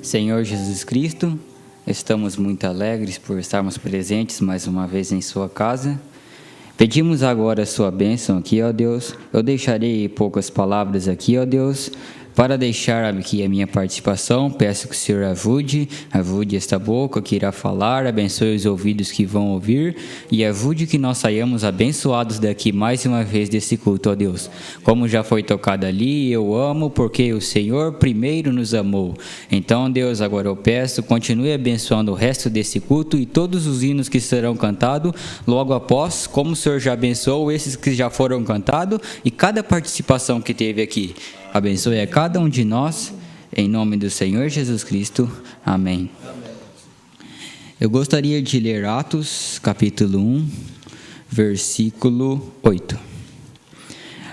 Senhor Jesus Cristo, estamos muito alegres por estarmos presentes mais uma vez em sua casa. Pedimos agora a sua bênção aqui, ó Deus. Eu deixarei poucas palavras aqui, ó Deus, para deixar aqui a minha participação. Peço que o Senhor ajude esta boca que irá falar, abençoe os ouvidos que vão ouvir e ajude que nós saiamos abençoados daqui mais uma vez desse culto, ó Deus. Como já foi tocado ali, eu amo porque o Senhor primeiro nos amou. Então, Deus, agora eu peço, continue abençoando o resto desse culto e todos os hinos que serão cantados logo após, como o Senhor já abençoou esses que já foram cantados e cada participação que teve aqui. Abençoe a cada um de nós, em nome do Senhor Jesus Cristo. Amém. Eu gostaria de ler Atos, capítulo 1, versículo 8.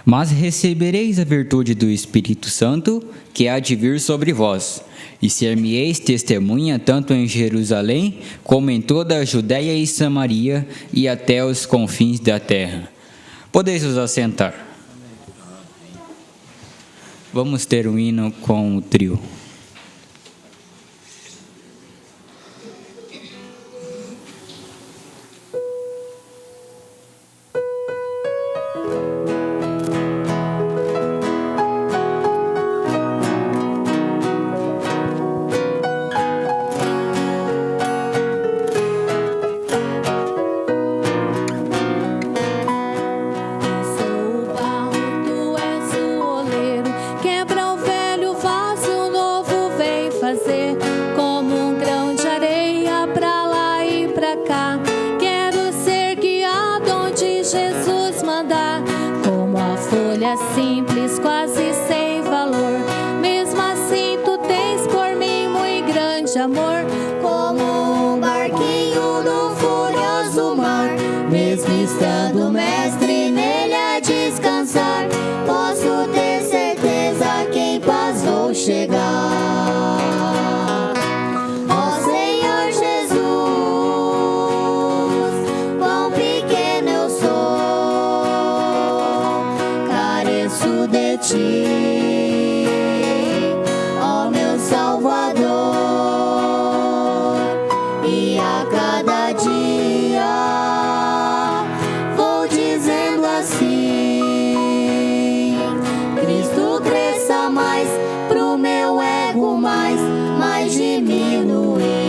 Mas recebereis a virtude do Espírito Santo, que há de vir sobre vós, e ser-me-eis testemunha tanto em Jerusalém, como em toda a Judéia e Samaria, e até os confins da terra. Podeis vos assentar. Vamos ter um hino com o trio. Simples, quase sem valor. Mesmo assim tu tens por mim muito grande amor. Como um barquinho no furioso mar, mesmo estando mestre nele a descansar, posso ter certeza que em paz vou chegar. Ó Senhor Jesus, quão pequeno eu sou, de ti, ó meu Salvador, e a cada dia vou dizendo assim: Cristo cresça mais, pro meu ego mais diminuir.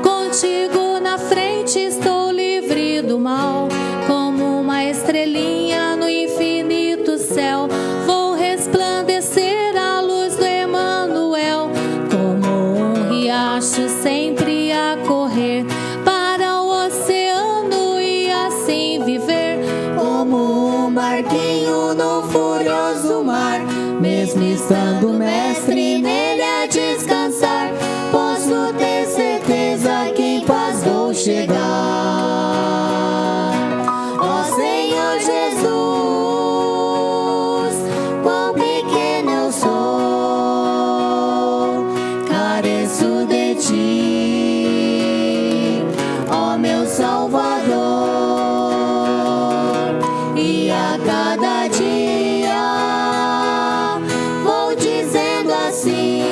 Contigo na frente estou livre do mal, como uma estrelinha no infinito céu. Vou resplandecer a luz do Emanuel, como um riacho sempre a correr para o oceano e assim viver. Como um barquinho no furioso mar, mesmo estando mestre nele a descansar, posso ter certeza que em paz vou chegar. Ó Senhor Jesus, quão pequeno eu sou, careço de ti, ó meu Salvador, e a cada dia vou dizendo assim: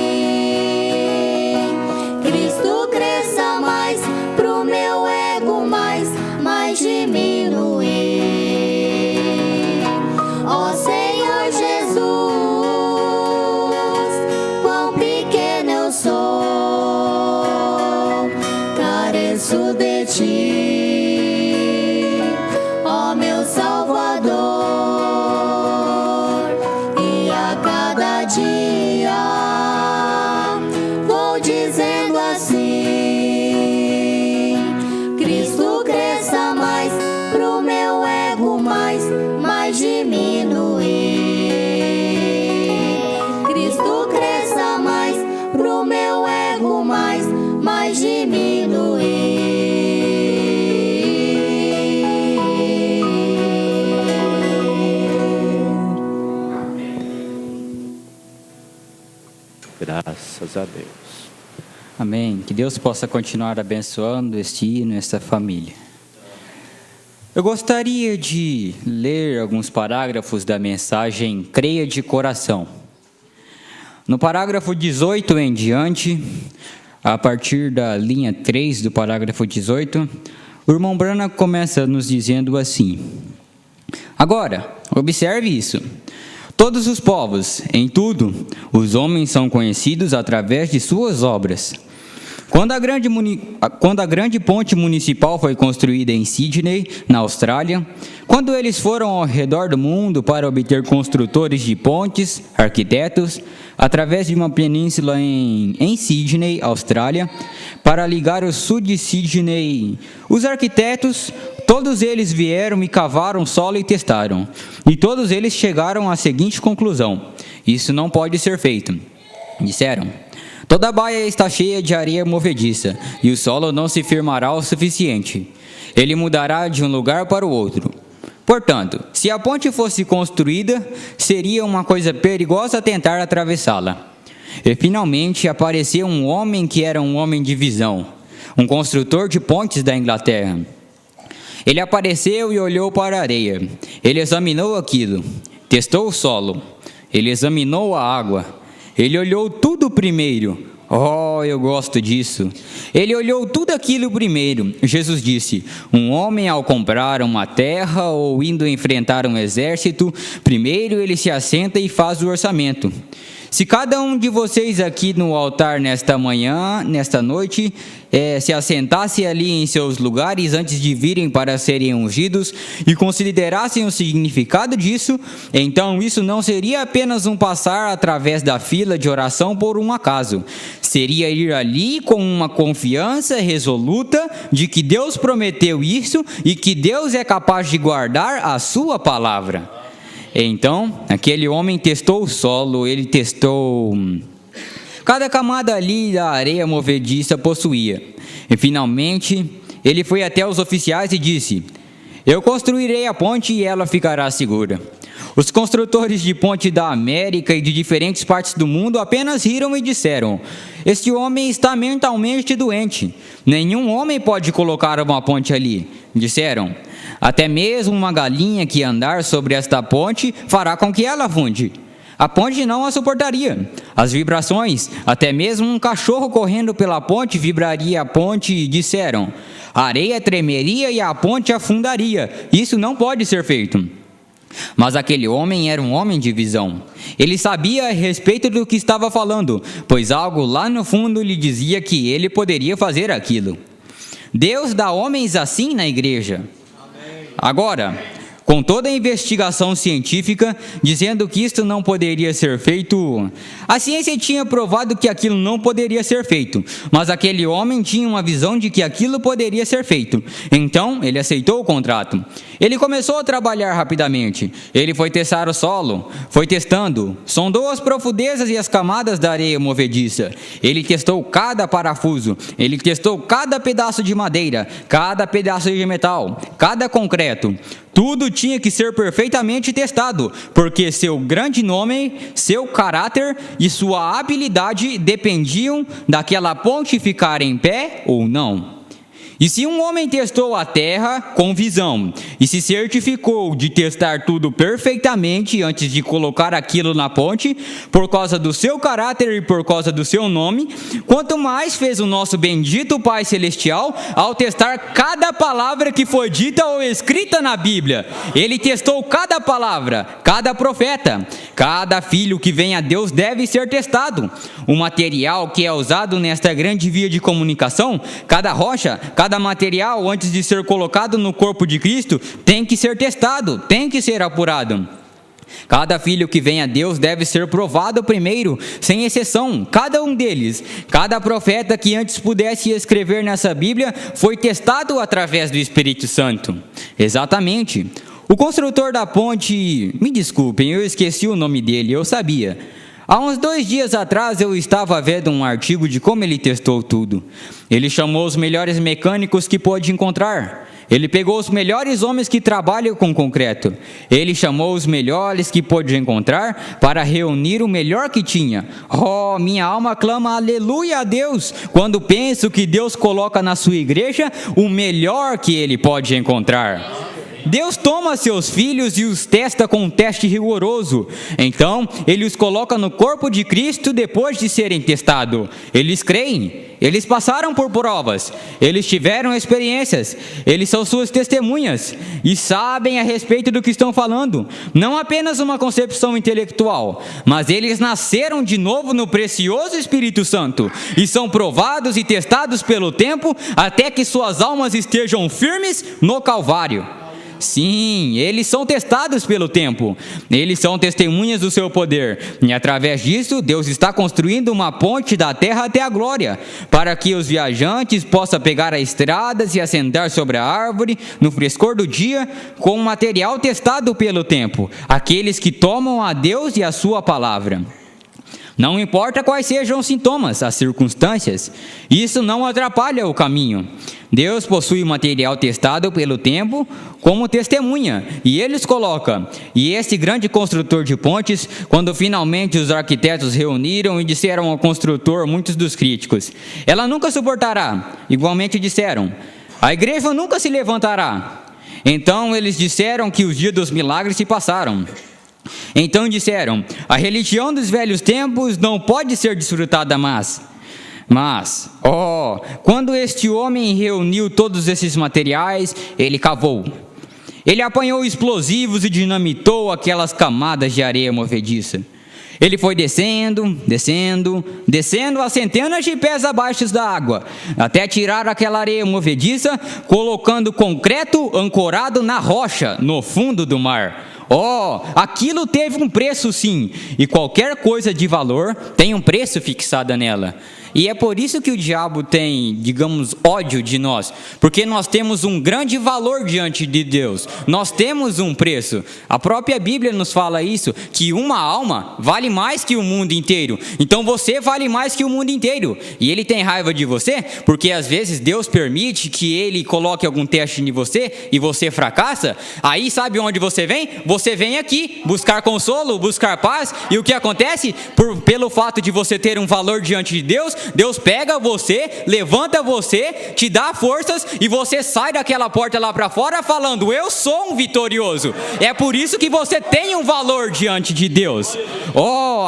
Cristo cresça mais, pro meu ego mais diminuir. Ó Senhor Jesus, quão pequeno eu sou, careço de ti, ó meu Salvador, e a cada dia vou dizendo assim: Cristo cresça mais, pro meu ego mais diminuir. Cristo cresça mais, pro meu ego mais diminuir. Graças a Deus. Amém. Que Deus possa continuar abençoando este hino, esta família. Eu gostaria de ler alguns parágrafos da mensagem Creia de Coração. No parágrafo 18 em diante, a partir da linha 3 do parágrafo 18, o irmão Branham começa nos dizendo assim: agora, observe isso. Todos os povos, em tudo, os homens são conhecidos através de suas obras. Quando a grande ponte municipal foi construída em Sydney, na Austrália, quando eles foram ao redor do mundo para obter construtores de pontes, arquitetos, através de uma península em Sydney, Austrália, para ligar o sul de Sydney, os arquitetos, todos eles vieram e cavaram o solo e testaram. E todos eles chegaram à seguinte conclusão: isso não pode ser feito. Disseram: toda a baía está cheia de areia movediça, e o solo não se firmará o suficiente. Ele mudará de um lugar para o outro. Portanto, se a ponte fosse construída, seria uma coisa perigosa tentar atravessá-la. E finalmente apareceu um homem que era um homem de visão, um construtor de pontes da Inglaterra. Ele apareceu e olhou para a areia. Ele examinou aquilo, testou o solo, ele examinou a água. Ele olhou tudo primeiro. Oh, eu gosto disso. Ele olhou tudo aquilo primeiro. Jesus disse: um homem ao comprar uma terra ou indo enfrentar um exército, primeiro ele se assenta e faz o orçamento. Se cada um de vocês aqui no altar nesta manhã, nesta noite, se assentasse ali em seus lugares antes de virem para serem ungidos e considerassem o significado disso, então isso não seria apenas um passar através da fila de oração por um acaso. Seria ir ali com uma confiança resoluta de que Deus prometeu isso e que Deus é capaz de guardar a sua palavra. Então, aquele homem testou o solo, ele testou cada camada ali da areia movediça possuía. E finalmente, ele foi até os oficiais e disse: eu construirei a ponte e ela ficará segura. Os construtores de ponte da América e de diferentes partes do mundo apenas riram e disseram: este homem está mentalmente doente. Nenhum homem pode colocar uma ponte ali. Disseram: até mesmo uma galinha que andar sobre esta ponte fará com que ela afunde. A ponte não a suportaria. As vibrações, até mesmo um cachorro correndo pela ponte vibraria a ponte. Disseram: a areia tremeria e a ponte afundaria. Isso não pode ser feito. Mas aquele homem era um homem de visão. Ele sabia a respeito do que estava falando, pois algo lá no fundo lhe dizia que ele poderia fazer aquilo. Deus dá homens assim na igreja. Agora, com toda a investigação científica dizendo que isto não poderia ser feito, a ciência tinha provado que aquilo não poderia ser feito, mas aquele homem tinha uma visão de que aquilo poderia ser feito. Então, ele aceitou o contrato. Ele começou a trabalhar rapidamente. Ele foi testar o solo, foi testando, sondou as profundezas e as camadas da areia movediça. Ele testou cada parafuso, ele testou cada pedaço de madeira, cada pedaço de metal, cada concreto. Tudo tinha que ser perfeitamente testado, porque seu grande nome, seu caráter e sua habilidade dependiam daquela ponte ficar em pé ou não. E se um homem testou a terra com visão e se certificou de testar tudo perfeitamente antes de colocar aquilo na ponte, por causa do seu caráter e por causa do seu nome, quanto mais fez o nosso bendito Pai Celestial ao testar cada palavra que foi dita ou escrita na Bíblia. Ele testou cada palavra, cada profeta, cada filho que vem a Deus deve ser testado. O material que é usado nesta grande via de comunicação, cada rocha, cada material, antes de ser colocado no corpo de Cristo, tem que ser testado, tem que ser apurado. Cada filho que vem a Deus deve ser provado primeiro, sem exceção, cada um deles. Cada profeta que antes pudesse escrever nessa Bíblia foi testado através do Espírito Santo. Exatamente. O construtor da ponte, me desculpem, eu esqueci o nome dele, eu sabia. Há uns 2 dias atrás eu estava vendo um artigo de como ele testou tudo. Ele chamou os melhores mecânicos que pôde encontrar. Ele pegou os melhores homens que trabalham com concreto. Ele chamou os melhores que pôde encontrar para reunir o melhor que tinha. Oh, minha alma clama aleluia a Deus quando penso que Deus coloca na sua igreja o melhor que Ele pode encontrar. Deus toma seus filhos e os testa com um teste rigoroso. Então, Ele os coloca no corpo de Cristo depois de serem testados. Eles creem, eles passaram por provas, eles tiveram experiências, eles são suas testemunhas e sabem a respeito do que estão falando. Não apenas uma concepção intelectual, mas eles nasceram de novo no precioso Espírito Santo e são provados e testados pelo tempo até que suas almas estejam firmes no Calvário. Sim, eles são testados pelo tempo, eles são testemunhas do seu poder, e através disso, Deus está construindo uma ponte da terra até a glória, para que os viajantes possam pegar as estradas e assentar sobre a árvore, no frescor do dia, com material testado pelo tempo, aqueles que tomam a Deus e a sua palavra. Não importa quais sejam os sintomas, as circunstâncias, isso não atrapalha o caminho. Deus possui material testado pelo tempo como testemunha, e Ele os coloca. E este grande construtor de pontes, quando finalmente os arquitetos reuniram e disseram ao construtor, muitos dos críticos, ela nunca suportará. Igualmente disseram, a igreja nunca se levantará. Então eles disseram que os dias dos milagres se passaram. Então disseram, a religião dos velhos tempos não pode ser desfrutada mais. Mas, quando este homem reuniu todos esses materiais, ele cavou. Ele apanhou explosivos e dinamitou aquelas camadas de areia movediça. Ele foi descendo a centenas de pés abaixo da água, até tirar aquela areia movediça, colocando concreto ancorado na rocha, no fundo do mar. Aquilo teve um preço sim, e qualquer coisa de valor tem um preço fixado nela. E é por isso que o diabo tem, digamos, ódio de nós, porque nós temos um grande valor diante de Deus, nós temos um preço. A própria Bíblia nos fala isso, que uma alma vale mais que o mundo inteiro, então você vale mais que o mundo inteiro, e ele tem raiva de você, porque às vezes Deus permite que ele coloque algum teste em você, e você fracassa. Aí sabe onde você vem? Você vem aqui, buscar consolo, buscar paz, e o que acontece? Pelo fato de você ter um valor diante de Deus, Deus pega você, levanta você, te dá forças e você sai daquela porta lá para fora falando, eu sou um vitorioso. É por isso que você tem um valor diante de Deus.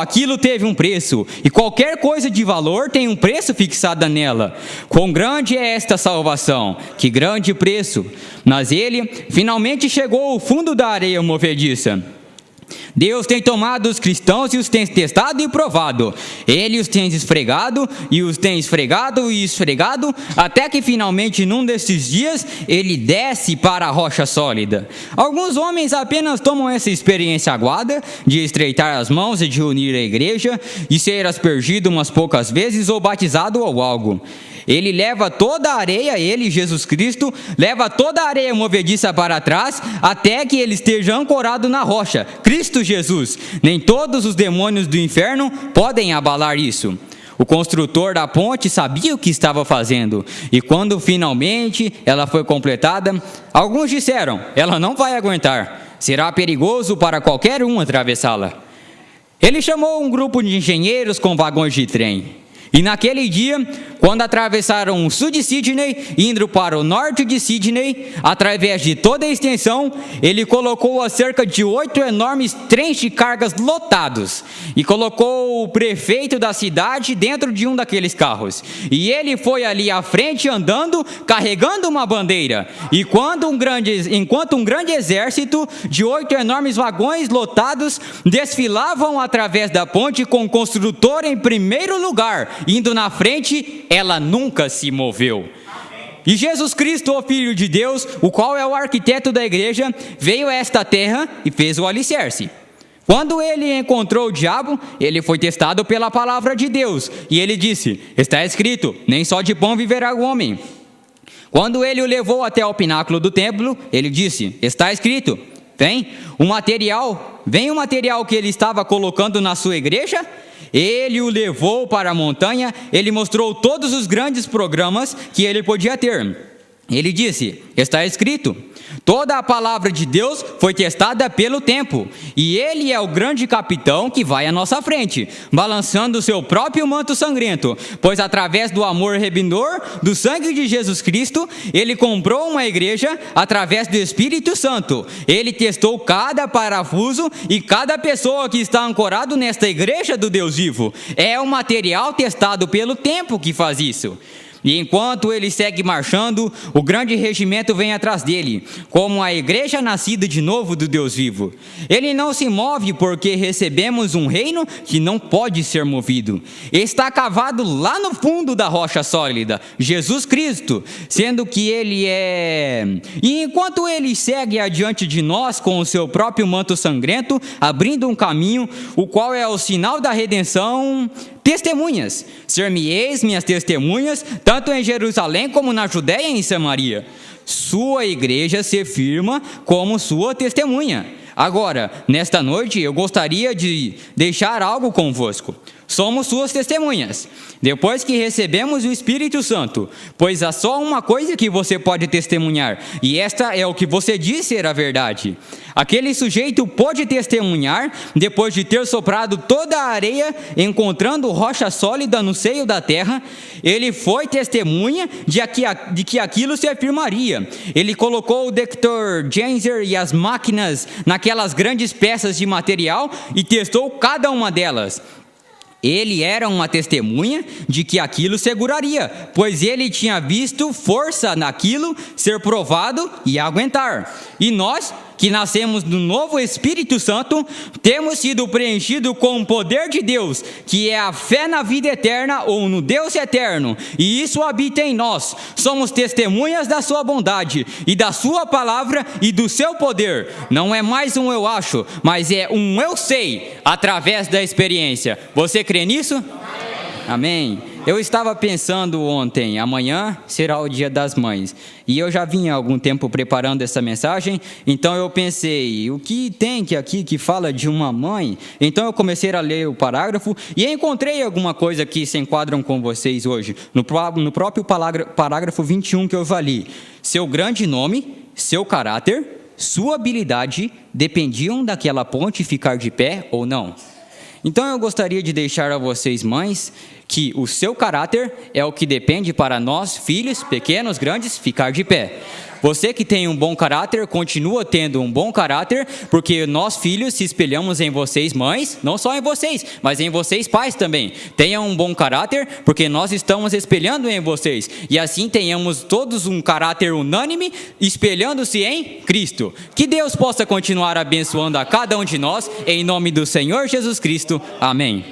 Aquilo teve um preço, e qualquer coisa de valor tem um preço fixado nela. Quão grande é esta salvação, que grande preço. Mas ele finalmente chegou ao fundo da areia movediça. Deus tem tomado os cristãos e os tem testado e provado. Ele os tem esfregado e os tem esfregado e esfregado, até que finalmente num desses dias ele desce para a rocha sólida. Alguns homens apenas tomam essa experiência aguada de estreitar as mãos e de unir a igreja, de ser aspergido umas poucas vezes ou batizado ou algo. Ele leva toda a areia, ele, Jesus Cristo, leva toda a areia movediça para trás, até que ele esteja ancorado na rocha, Cristo Jesus. Nem todos os demônios do inferno podem abalar isso. O construtor da ponte sabia o que estava fazendo, e quando finalmente ela foi completada, alguns disseram, ela não vai aguentar, será perigoso para qualquer um atravessá-la. Ele chamou um grupo de engenheiros com vagões de trem. E naquele dia, quando atravessaram o sul de Sydney, indo para o norte de Sydney, através de toda a extensão, ele colocou a cerca de 8 enormes trens de cargas lotados, e colocou o prefeito da cidade dentro de um daqueles carros, e ele foi ali à frente andando, carregando uma bandeira, e enquanto um grande exército de 8 enormes vagões lotados desfilavam através da ponte com o construtor em primeiro lugar, indo na frente, ela nunca se moveu. E Jesus Cristo, o Filho de Deus, o qual é o arquiteto da igreja, veio a esta terra e fez o alicerce. Quando ele encontrou o diabo, ele foi testado pela palavra de Deus, e ele disse, está escrito, nem só de pão viverá o homem. Quando ele o levou até o pináculo do templo, ele disse, está escrito, vem o material que ele estava colocando na sua igreja. Ele o levou para a montanha, ele mostrou todos os grandes programas que ele podia ter. Ele disse: está escrito, toda a palavra de Deus foi testada pelo tempo, e ele é o grande capitão que vai à nossa frente, balançando o seu próprio manto sangrento, pois através do amor remidor do sangue de Jesus Cristo, ele comprou uma igreja através do Espírito Santo. Ele testou cada parafuso e cada pessoa que está ancorado nesta igreja do Deus vivo. É o material testado pelo tempo que faz isso. E enquanto ele segue marchando, o grande regimento vem atrás dele, como a igreja nascida de novo do Deus vivo. Ele não se move porque recebemos um reino que não pode ser movido. Está cavado lá no fundo da rocha sólida, Jesus Cristo, sendo que ele é... E enquanto ele segue adiante de nós com o seu próprio manto sangrento, abrindo um caminho, o qual é o sinal da redenção... Testemunhas, ser-me-eis minhas testemunhas, tanto em Jerusalém como na Judéia e em Samaria. Sua igreja se firma como sua testemunha. Agora, nesta noite, eu gostaria de deixar algo convosco. Somos suas testemunhas, depois que recebemos o Espírito Santo, pois há só uma coisa que você pode testemunhar, e esta é o que você diz ser a verdade. Aquele sujeito pôde testemunhar depois de ter soprado toda a areia, encontrando rocha sólida no seio da terra. Ele foi testemunha de que aquilo se afirmaria. Ele colocou o detector Genzer e as máquinas naquelas grandes peças de material e testou cada uma delas. Ele era uma testemunha de que aquilo seguraria, pois ele tinha visto força naquilo ser provado e aguentar. E nós, que nascemos do novo Espírito Santo, temos sido preenchidos com o poder de Deus, que é a fé na vida eterna ou no Deus eterno, e isso habita em nós. Somos testemunhas da sua bondade e da sua palavra e do seu poder. Não é mais um eu acho, mas é um eu sei, através da experiência. Você crê nisso? Amém. Eu estava pensando ontem, amanhã será o Dia das Mães, e eu já vinha há algum tempo preparando essa mensagem, então eu pensei, o que tem aqui que fala de uma mãe? Então eu comecei a ler o parágrafo e encontrei alguma coisa que se enquadram com vocês hoje, no próprio parágrafo 21 que eu li. Seu grande nome, seu caráter, sua habilidade dependiam daquela ponte ficar de pé ou não. Então eu gostaria de deixar a vocês, mães, que o seu caráter é o que depende para nós, filhos, pequenos, grandes, ficar de pé. Você que tem um bom caráter, continua tendo um bom caráter, porque nós, filhos, se espelhamos em vocês, mães, não só em vocês, mas em vocês, pais também. Tenham um bom caráter, porque nós estamos espelhando em vocês. E assim tenhamos todos um caráter unânime, espelhando-se em Cristo. Que Deus possa continuar abençoando a cada um de nós, em nome do Senhor Jesus Cristo. Amém.